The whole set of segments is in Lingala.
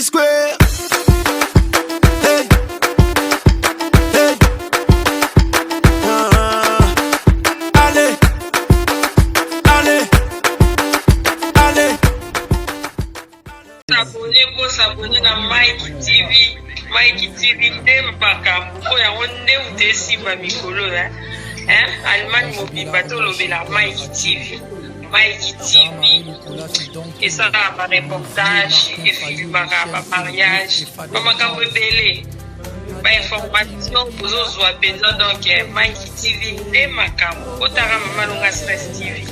Square. Hey, hey. Allez, allez, allez. S'abonner na Mike TV. Mike TV makambo ko ya wonde utesi ba mikolo Allemagne mobimba to lobela Mike TV. Mike TV et ça va reportage et film ba mariage ba makambo belé ba information bozozwa penza donc Mike TV nde makambo otara malonga stress TV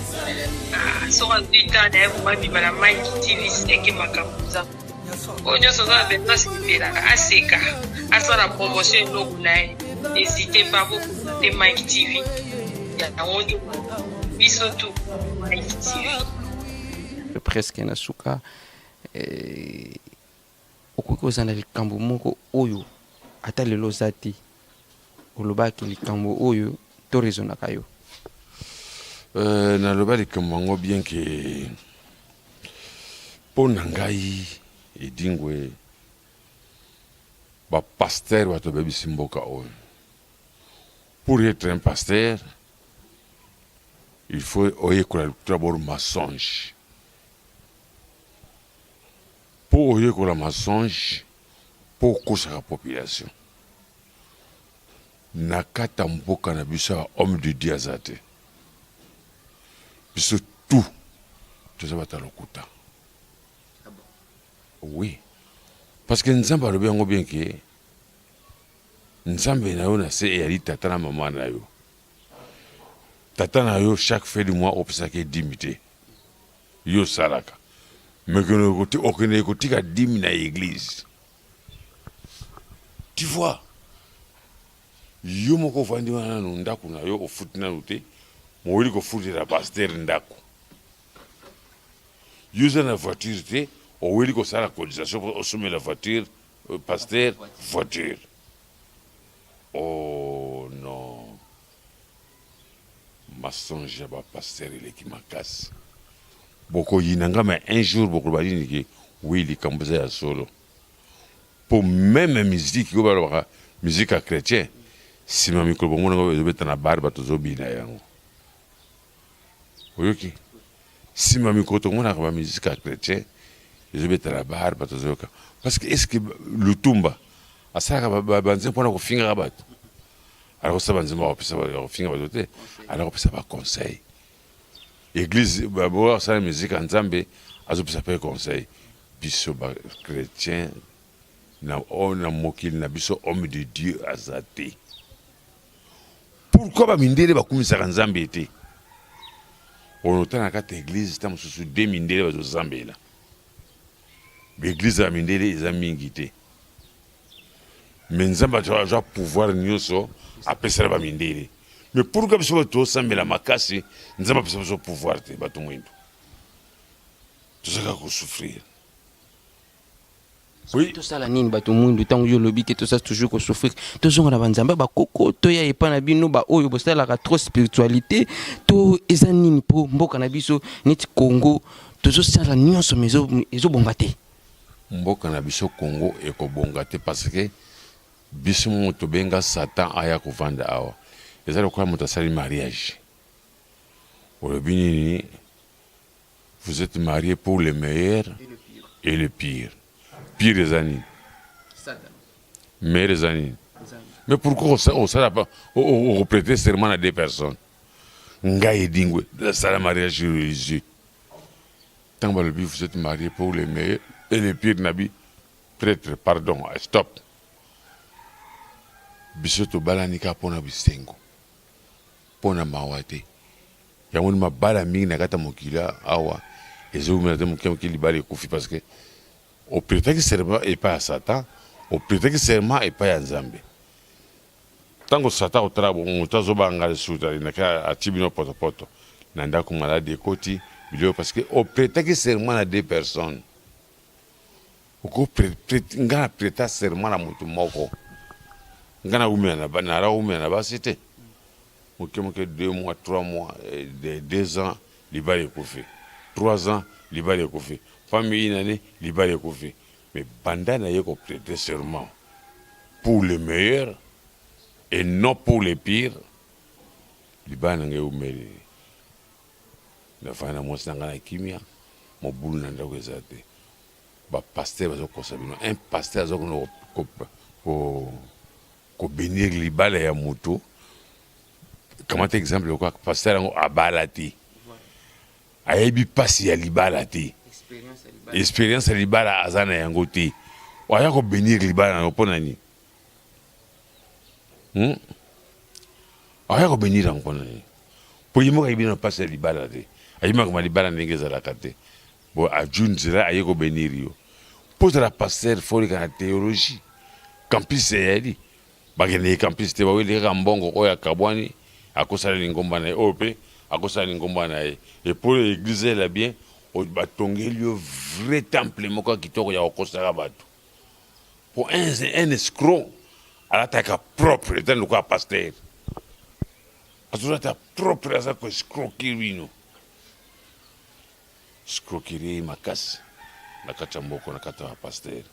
sur un Twitter d'ailleurs ba bibala Mike TV c'est que makambo za onyo soza benda sipela aseka asa la promotion logo nae n'hésitez pas beaucoup de Mike TV ya onyo biso tout Mike TV presque na suka okoki ozana likambo moko oyo ata lelo oza te olobaki likambo oyo torezonaka yo naloba likambo yango bien ke mpo na ngai edingwe bapaster bato bebisi mboka oyo. Pour être un pasteur, il faut d'abord mensonge. Pour oyekola mensonge, pour kosa la population. Nakata mboka na biso homme de Dieu azate. Biso tout, tout bata lokuta. Oui. Parce que Nzamba alobi yango bien que Nzambe na yo na se yali tata na maman na yo. Tata na yo chaque fin du mois opesaki 10 000 yo salaka. Mais que le côté aucun côté ka 10 000 na église. Tu vois? Yo moko fandi wana no ndaku na yo ofuti na note. Mo wili ko futi la pasteur ndaku. Yo za na voiture te. Au lieu de la cotisation pour soumettre la voiture, pasteur, voiture. Oh non. Mensonge à pasteur, il est qui m'a cassé. Beaucoup y'inanga mais un jour beaucoup va dire que oui, il est composé à solo. Pour même musique, musique à chrétien, si ma micro bon on va mettre na barbe to zobi na yango. Oui, si ma micro to on a musique à chrétien. Je vais te la barre parce que est-ce que le tumba à ça banze pour finir rabat alors ça banze moi ça va finir rabat alors ça va conseil église bon ça la musique en Zambie azo ça peut conseil biso ba chrétien na on na mokili na biso homme de Dieu azate pourquoi ba mindele ba kumisa en Zambie été on otana kata église tam sous 2 mindele ba zo Zambie là. L'église a mindele eza mingi te. Mais nzamba tu pouvoir nyoso apesala ba mindele. Mais pourquoi biso to sambela makasi nzamba biso pouvoir te bato mwindo. Tu sais ko souffrir. Oui, tout ça la nini bato mwindo tango yo lobi ke tout ça toujours ko souffrir. To zonga na banzamba ba koko to ya epa na bino ba oyo bosala ka trop spiritualité to eza nini po mboka na biso neti Congo to zo sala nyonso mezo ezo bonga te. Mboka na biso Congo ekobonga te parce que biso moto benga Satan aya kovanda awa ezali kwa moto asali mariage olobini vous êtes mariés pour le meilleur et le pire les années mais les années mais pourquoi on sala pas on prêter serment à 2 personnes ngai dingwe ça la mariage religieux tant que vous êtes mariés pour le meilleur et le pire nabi prêtre pardon stop bisoto balanika pona bisengo pona mawate yango ma bala mingi na kata mokila awa ezomela te mokili bali kufi parce que au prêtre qui serment et pas à Satan au prêtre qui serment et pas à Nzambe tango Satan otara bon tazobanga le suta na ka atibino poto nanda ko malade koti bilio parce que au prêtre qui serment à 2 personnes. Oko ngana prêta serment na mutu moko ngana umena ba na ra umena ba c'était moke 2 mois 3 mois 2 ans libale kofi 3 ans libale kofi famille une année libale kofi Mais bandana y a prêter serment pour le meilleur et non pour les pires. Libana nge umeli. Na fana mo sanga na kimia. Mo bulu na ndako ezate. Ba pasteur bazo kosabino. Un pasteur azo ko bénir libala ya moto. Comment exemple quoi pasteur ngo abalati. Ayebi pasi ya libala ti. Expérience ya libala azana yango ti. Waya ko bénir libala na pona ni. Aya ko bénir en pona ni. Pour yimo ka ibina pasi ya libala ti. Ayima ko libala ndenge za lakate. Bo ajunzira aye ko bénir yo. Pour la pasteur faut la théologie. Campus yadi. Bagene campus te ba wele ka mbongo ko ya kabwani akosala lingomba na ope. Akosala lingomba na et pour l'église là bien au batongeli vrai temple moko kitoko ya okosala bato pour un escroc à l'attaque propre étant le quoi pasteur azura ta propre à ça ko escroquerie no escroquerie makasi na kachamboko na kata pasteur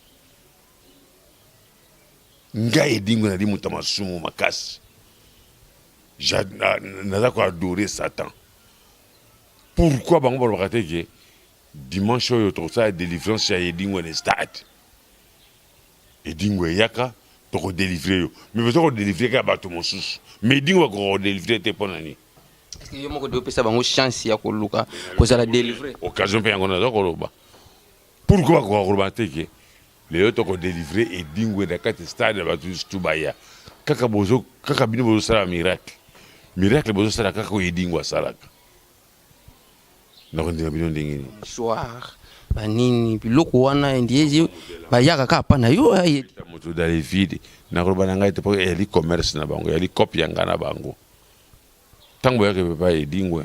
ngai dingo na dimu tamasumu makasi naza ko adorer Satan. Pourquoi bango ba rakate que dimanche oyo to sa délivrance ya edingo ne stade. Edingo yaka to ko délivrer yo. Mais bezo ko délivrer ka bato mosusu. Mais edingo ko délivrer te ponani. Est-ce que yo moko de pesa bango chance ya ko luka ko za la délivrer. Occasion pe yango na ko loba. Pourquoi ko rakate que le to ko délivrer edingo na kate stade bato stubaya. Kaka bino bozo sala miracle. Miracle bozo sala kaka ko edingo salaka. Nakondinga bino ndengini. Soir banini biloko wana ndiezi bayaka ka pana yo aye. Moto dans vide. Nakoloba na ngai te po eli commerce na bango, eli copie yanga na bango. Tango yake pepa edingo.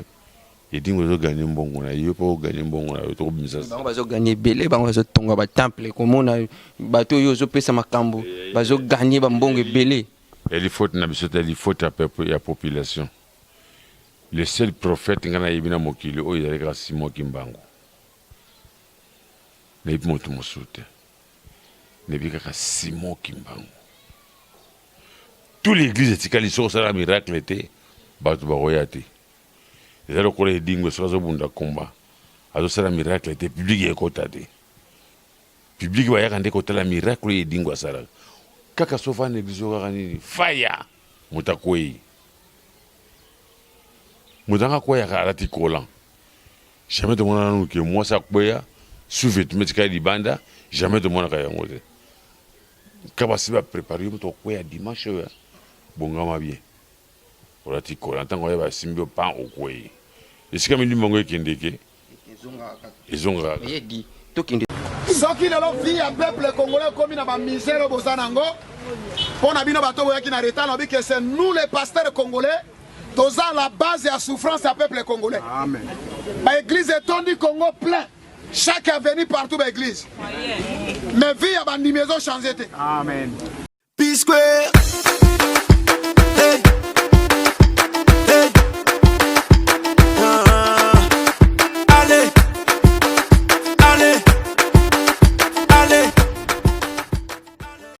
Edingo zo gagner mbongo na yo po gagner mbongo na yo to bimisa. Bango bazo gagner belé bango bazo tonga ba temple komona bato yo zo pesa makambo bazo gagner ba mbongo belé. Il faut na biso il faut à la population. Le seul prophète ngana yibina mokili o yaleka Simon Kimbangu. Ne moto mosute. Ne bika ka Simon Kimbangu. Toute l'église etikali so sala miracle te batu ba royate. Ezalo ko le dingo so zo bunda komba. Azo sala miracle te public ekota te. Public ba yakande ko tala miracle e dingo sala. Kaka sofa ne biso kaka nini fire mutakwei. Mutanga kwa ya karati kolan. Jamais de mon que moi ça quoi sous-vêtement de libanda, jamais de mon kaya ngote. Kabasi ba préparer to quoi dimanche ya. Bongama bien. Orati kolan tango ya ba simbio pan au quoi. Est-ce que mi mongo kendeke? Ezonga. Yedi to kende. Soki lelo vie ya peuple congolais comme na ba misère bozanango. Pona bino bato boyaki na retard lobi que c'est nous les pasteurs congolais. Tous à la base et la souffrance du peuple congolais. Amen. L'église est tendue Congo plein. Chaque avenue partout dans l'église. Mais vie a une numéro changé. Amen. Peace Square.